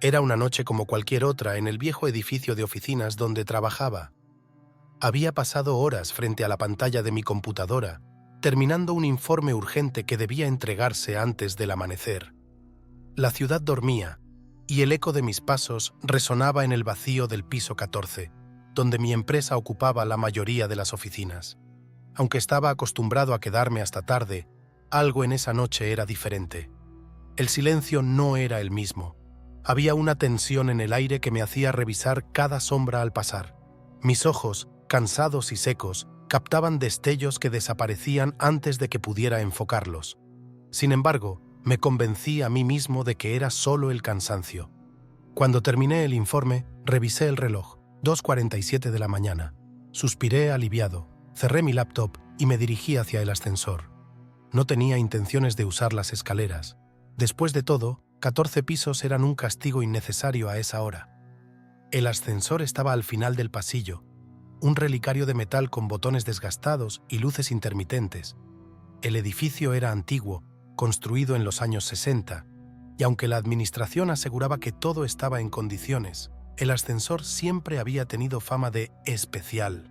Era una noche como cualquier otra en el viejo edificio de oficinas donde trabajaba. Había pasado horas frente a la pantalla de mi computadora, terminando un informe urgente que debía entregarse antes del amanecer. La ciudad dormía, y el eco de mis pasos resonaba en el vacío del piso 14, donde mi empresa ocupaba la mayoría de las oficinas. Aunque estaba acostumbrado a quedarme hasta tarde, algo en esa noche era diferente. El silencio no era el mismo. Había una tensión en el aire que me hacía revisar cada sombra al pasar. Mis ojos, cansados y secos, captaban destellos que desaparecían antes de que pudiera enfocarlos. Sin embargo, me convencí a mí mismo de que era solo el cansancio. Cuando terminé el informe, revisé el reloj, 2:47 de la mañana. Suspiré aliviado, cerré mi laptop y me dirigí hacia el ascensor. No tenía intenciones de usar las escaleras. Después de todo, 14 pisos eran un castigo innecesario a esa hora. El ascensor estaba al final del pasillo, un relicario de metal con botones desgastados y luces intermitentes. El edificio era antiguo, construido en los años 60, y aunque la administración aseguraba que todo estaba en condiciones, el ascensor siempre había tenido fama de especial.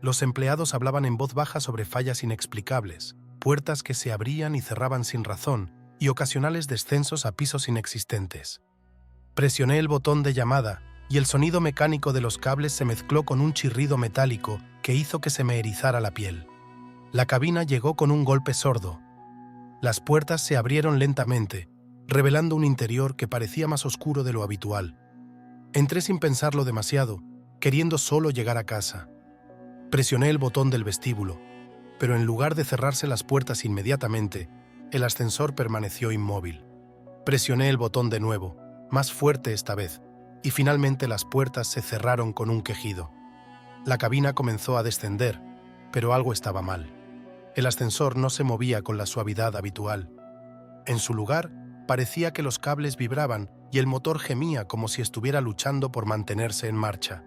Los empleados hablaban en voz baja sobre fallas inexplicables, puertas que se abrían y cerraban sin razón, y ocasionales descensos a pisos inexistentes. Presioné el botón de llamada, y el sonido mecánico de los cables se mezcló con un chirrido metálico que hizo que se me erizara la piel. La cabina llegó con un golpe sordo. Las puertas se abrieron lentamente, revelando un interior que parecía más oscuro de lo habitual. Entré sin pensarlo demasiado, queriendo solo llegar a casa. Presioné el botón del vestíbulo, pero en lugar de cerrarse las puertas inmediatamente, el ascensor permaneció inmóvil. Presioné el botón de nuevo, más fuerte esta vez, y finalmente las puertas se cerraron con un quejido. La cabina comenzó a descender, pero algo estaba mal. El ascensor no se movía con la suavidad habitual. En su lugar, parecía que los cables vibraban y el motor gemía como si estuviera luchando por mantenerse en marcha.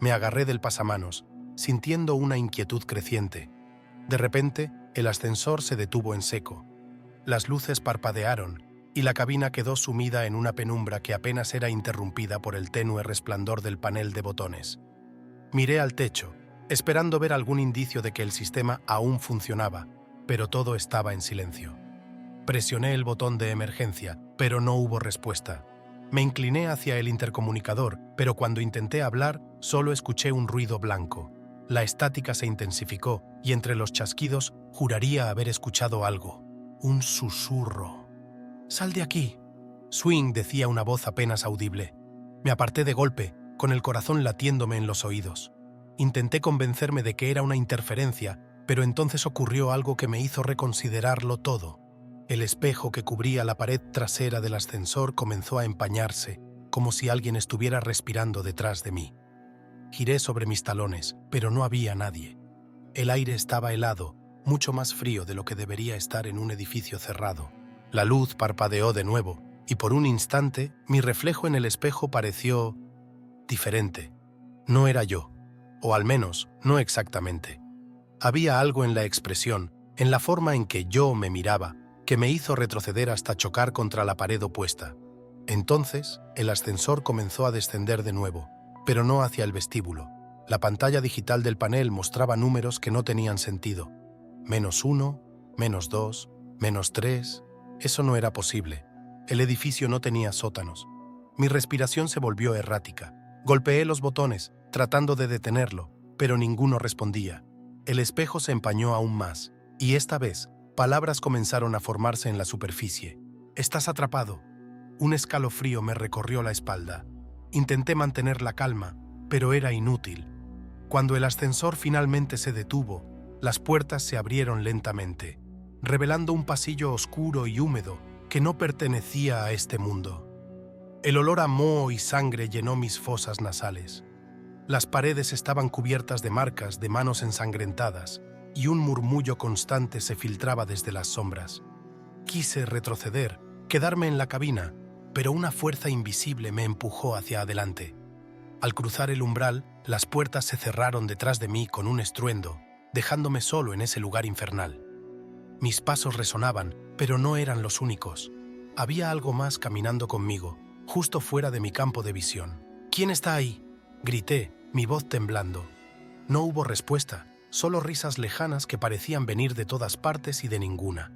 Me agarré del pasamanos, sintiendo una inquietud creciente. De repente, el ascensor se detuvo en seco. Las luces parpadearon y la cabina quedó sumida en una penumbra que apenas era interrumpida por el tenue resplandor del panel de botones. Miré al techo, esperando ver algún indicio de que el sistema aún funcionaba, pero todo estaba en silencio. Presioné el botón de emergencia, pero no hubo respuesta. Me incliné hacia el intercomunicador, pero cuando intenté hablar, solo escuché un ruido blanco. La estática se intensificó y entre los chasquidos juraría haber escuchado algo. Un susurro. «¡Sal de aquí!», Swing decía una voz apenas audible. Me aparté de golpe, con el corazón latiéndome en los oídos. Intenté convencerme de que era una interferencia, pero entonces ocurrió algo que me hizo reconsiderarlo todo. El espejo que cubría la pared trasera del ascensor comenzó a empañarse, como si alguien estuviera respirando detrás de mí. Giré sobre mis talones, pero no había nadie. El aire estaba helado, mucho más frío de lo que debería estar en un edificio cerrado. La luz parpadeó de nuevo, y por un instante mi reflejo en el espejo pareció diferente. No era yo, o al menos no exactamente. Había algo en la expresión, en la forma en que yo me miraba, que me hizo retroceder hasta chocar contra la pared opuesta. Entonces, el ascensor comenzó a descender de nuevo, pero no hacia el vestíbulo. La pantalla digital del panel mostraba números que no tenían sentido. -1, -2, -3. Eso no era posible. El edificio no tenía sótanos. Mi respiración se volvió errática. Golpeé los botones, tratando de detenerlo, pero ninguno respondía. El espejo se empañó aún más, y esta vez, palabras comenzaron a formarse en la superficie. «Estás atrapado». Un escalofrío me recorrió la espalda. Intenté mantener la calma, pero era inútil. Cuando el ascensor finalmente se detuvo, las puertas se abrieron lentamente, revelando un pasillo oscuro y húmedo que no pertenecía a este mundo. El olor a moho y sangre llenó mis fosas nasales. Las paredes estaban cubiertas de marcas de manos ensangrentadas y un murmullo constante se filtraba desde las sombras. Quise retroceder, quedarme en la cabina, pero una fuerza invisible me empujó hacia adelante. Al cruzar el umbral, las puertas se cerraron detrás de mí con un estruendo, dejándome solo en ese lugar infernal. Mis pasos resonaban, pero no eran los únicos. Había algo más caminando conmigo, justo fuera de mi campo de visión. «¿Quién está ahí?», grité, mi voz temblando. No hubo respuesta, solo risas lejanas que parecían venir de todas partes y de ninguna.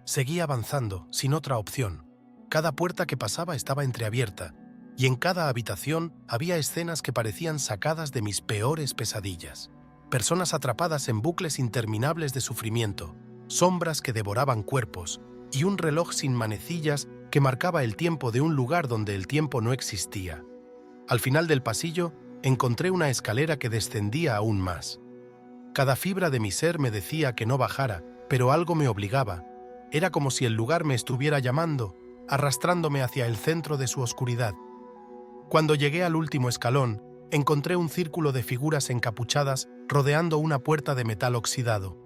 Seguí avanzando, sin otra opción. Cada puerta que pasaba estaba entreabierta, y en cada habitación había escenas que parecían sacadas de mis peores pesadillas. Personas atrapadas en bucles interminables de sufrimiento, sombras que devoraban cuerpos, y un reloj sin manecillas que marcaba el tiempo de un lugar donde el tiempo no existía. Al final del pasillo, encontré una escalera que descendía aún más. Cada fibra de mi ser me decía que no bajara, pero algo me obligaba. Era como si el lugar me estuviera llamando, arrastrándome hacia el centro de su oscuridad. Cuando llegué al último escalón, encontré un círculo de figuras encapuchadas rodeando una puerta de metal oxidado.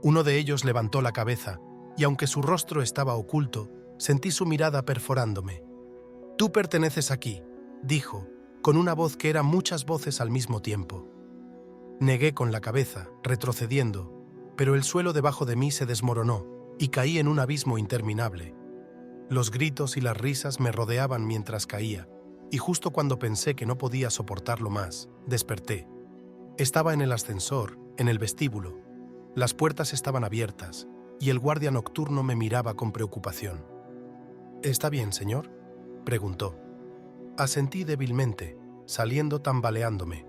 Uno de ellos levantó la cabeza, y aunque su rostro estaba oculto, sentí su mirada perforándome. «Tú perteneces aquí», dijo, con una voz que era muchas voces al mismo tiempo. Negué con la cabeza, retrocediendo, pero el suelo debajo de mí se desmoronó y caí en un abismo interminable. Los gritos y las risas me rodeaban mientras caía, y justo cuando pensé que no podía soportarlo más, desperté. Estaba en el ascensor, en el vestíbulo. Las puertas estaban abiertas, y el guardia nocturno me miraba con preocupación. «¿Está bien, señor?», preguntó. Asentí débilmente, saliendo tambaleándome.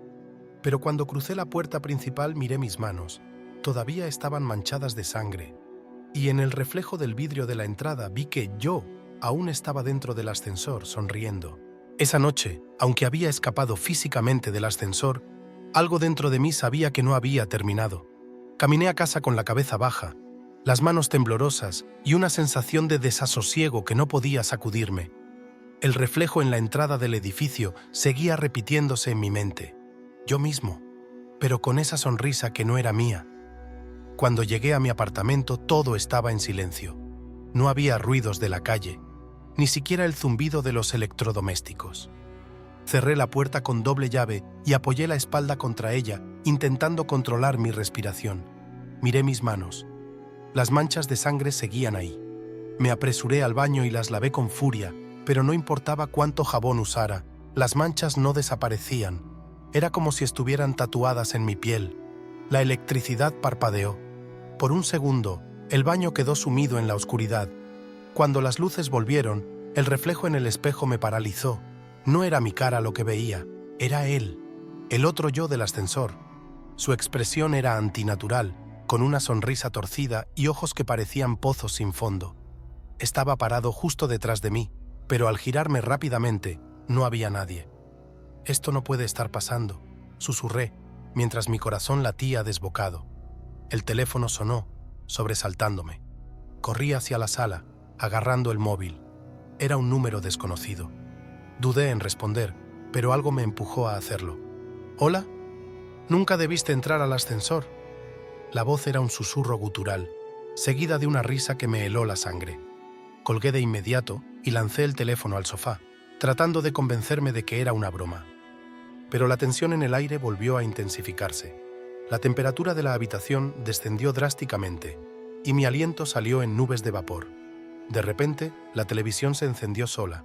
Pero cuando crucé la puerta principal miré mis manos. Todavía estaban manchadas de sangre. Y en el reflejo del vidrio de la entrada vi que yo aún estaba dentro del ascensor, sonriendo. Esa noche, aunque había escapado físicamente del ascensor, algo dentro de mí sabía que no había terminado. Caminé a casa con la cabeza baja, las manos temblorosas y una sensación de desasosiego que no podía sacudirme. El reflejo en la entrada del edificio seguía repitiéndose en mi mente. Yo mismo, pero con esa sonrisa que no era mía. Cuando llegué a mi apartamento todo estaba en silencio. No había ruidos de la calle, ni siquiera el zumbido de los electrodomésticos. Cerré la puerta con doble llave y apoyé la espalda contra ella, intentando controlar mi respiración. Miré mis manos. Las manchas de sangre seguían ahí. Me apresuré al baño y las lavé con furia, pero no importaba cuánto jabón usara, las manchas no desaparecían. Era como si estuvieran tatuadas en mi piel. La electricidad parpadeó. Por un segundo, el baño quedó sumido en la oscuridad. Cuando las luces volvieron, el reflejo en el espejo me paralizó. No era mi cara lo que veía, era él, el otro yo del ascensor. Su expresión era antinatural, con una sonrisa torcida y ojos que parecían pozos sin fondo. Estaba parado justo detrás de mí, pero al girarme rápidamente, no había nadie. «Esto no puede estar pasando», susurré, mientras mi corazón latía desbocado. El teléfono sonó, sobresaltándome. Corrí hacia la sala, agarrando el móvil. Era un número desconocido. Dudé en responder, pero algo me empujó a hacerlo. «¿Hola? Nunca debiste entrar al ascensor». La voz era un susurro gutural, seguida de una risa que me heló la sangre. Colgué de inmediato y lancé el teléfono al sofá, tratando de convencerme de que era una broma. Pero la tensión en el aire volvió a intensificarse. La temperatura de la habitación descendió drásticamente y mi aliento salió en nubes de vapor. De repente, la televisión se encendió sola.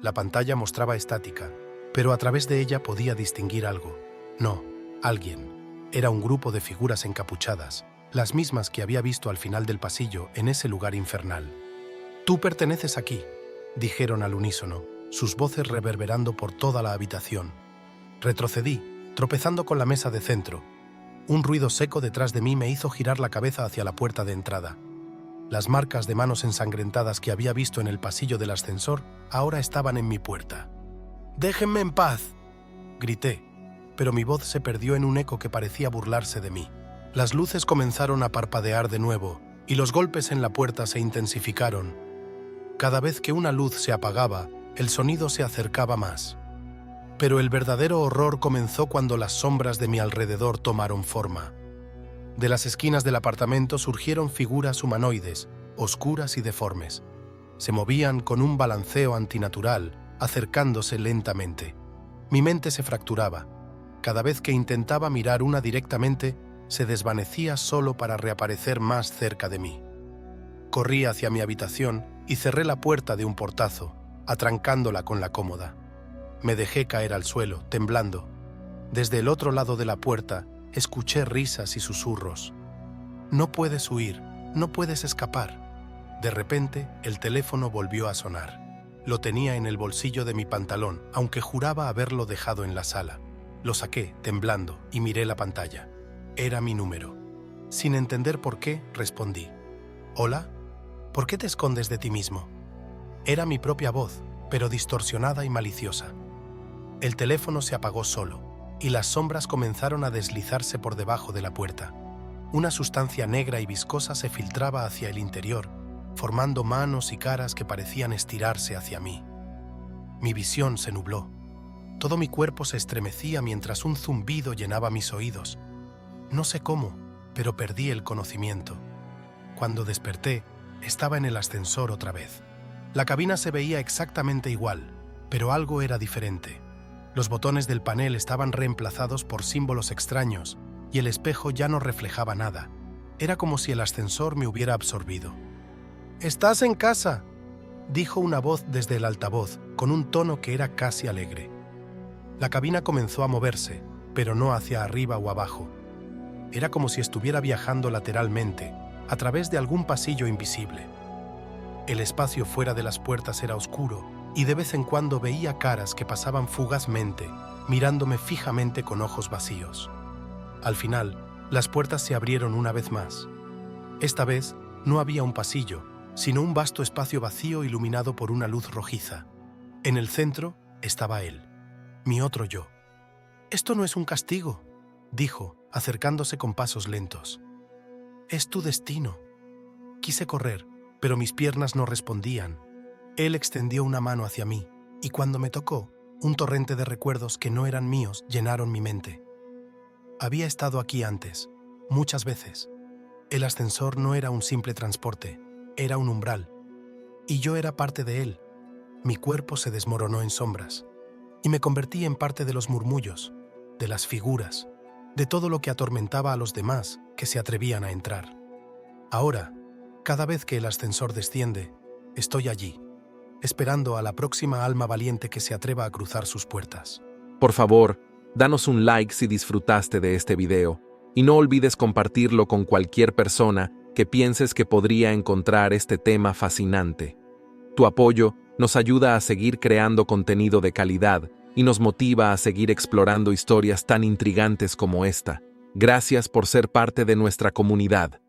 La pantalla mostraba estática, pero a través de ella podía distinguir algo. No, alguien. Era un grupo de figuras encapuchadas, las mismas que había visto al final del pasillo en ese lugar infernal. «Tú perteneces aquí», dijeron al unísono, sus voces reverberando por toda la habitación. Retrocedí, tropezando con la mesa de centro. Un ruido seco detrás de mí me hizo girar la cabeza hacia la puerta de entrada. Las marcas de manos ensangrentadas que había visto en el pasillo del ascensor ahora estaban en mi puerta. «¡Déjenme en paz!», grité, pero mi voz se perdió en un eco que parecía burlarse de mí. Las luces comenzaron a parpadear de nuevo y los golpes en la puerta se intensificaron. Cada vez que una luz se apagaba, el sonido se acercaba más. Pero el verdadero horror comenzó cuando las sombras de mi alrededor tomaron forma. De las esquinas del apartamento surgieron figuras humanoides, oscuras y deformes. Se movían con un balanceo antinatural, acercándose lentamente. Mi mente se fracturaba. Cada vez que intentaba mirar una directamente, se desvanecía solo para reaparecer más cerca de mí. Corrí hacia mi habitación y cerré la puerta de un portazo, atrancándola con la cómoda. Me dejé caer al suelo, temblando. Desde el otro lado de la puerta, escuché risas y susurros. No puedes huir, no puedes escapar. De repente, el teléfono volvió a sonar. Lo tenía en el bolsillo de mi pantalón, aunque juraba haberlo dejado en la sala. Lo saqué, temblando, y miré la pantalla. Era mi número. Sin entender por qué, respondí. ¿Hola? ¿Por qué te escondes de ti mismo? Era mi propia voz, pero distorsionada y maliciosa. El teléfono se apagó solo, y las sombras comenzaron a deslizarse por debajo de la puerta. Una sustancia negra y viscosa se filtraba hacia el interior, formando manos y caras que parecían estirarse hacia mí. Mi visión se nubló. Todo mi cuerpo se estremecía mientras un zumbido llenaba mis oídos. No sé cómo, pero perdí el conocimiento. Cuando desperté, estaba en el ascensor otra vez. La cabina se veía exactamente igual, pero algo era diferente. Los botones del panel estaban reemplazados por símbolos extraños y el espejo ya no reflejaba nada. Era como si el ascensor me hubiera absorbido. «¡Estás en casa!», dijo una voz desde el altavoz, con un tono que era casi alegre. La cabina comenzó a moverse, pero no hacia arriba o abajo. Era como si estuviera viajando lateralmente, a través de algún pasillo invisible. El espacio fuera de las puertas era oscuro, y de vez en cuando veía caras que pasaban fugazmente, mirándome fijamente con ojos vacíos. Al final, las puertas se abrieron una vez más. Esta vez no había un pasillo, sino un vasto espacio vacío iluminado por una luz rojiza. En el centro estaba él, mi otro yo. «Esto no es un castigo», dijo, acercándose con pasos lentos. «Es tu destino». Quise correr, pero mis piernas no respondían. Él extendió una mano hacia mí, y cuando me tocó, un torrente de recuerdos que no eran míos llenaron mi mente. Había estado aquí antes, muchas veces. El ascensor no era un simple transporte, era un umbral. Y yo era parte de él. Mi cuerpo se desmoronó en sombras, y me convertí en parte de los murmullos, de las figuras, de todo lo que atormentaba a los demás que se atrevían a entrar. Ahora, cada vez que el ascensor desciende, estoy allí, esperando a la próxima alma valiente que se atreva a cruzar sus puertas. Por favor, danos un like si disfrutaste de este video y no olvides compartirlo con cualquier persona que pienses que podría encontrar este tema fascinante. Tu apoyo nos ayuda a seguir creando contenido de calidad y nos motiva a seguir explorando historias tan intrigantes como esta. Gracias por ser parte de nuestra comunidad.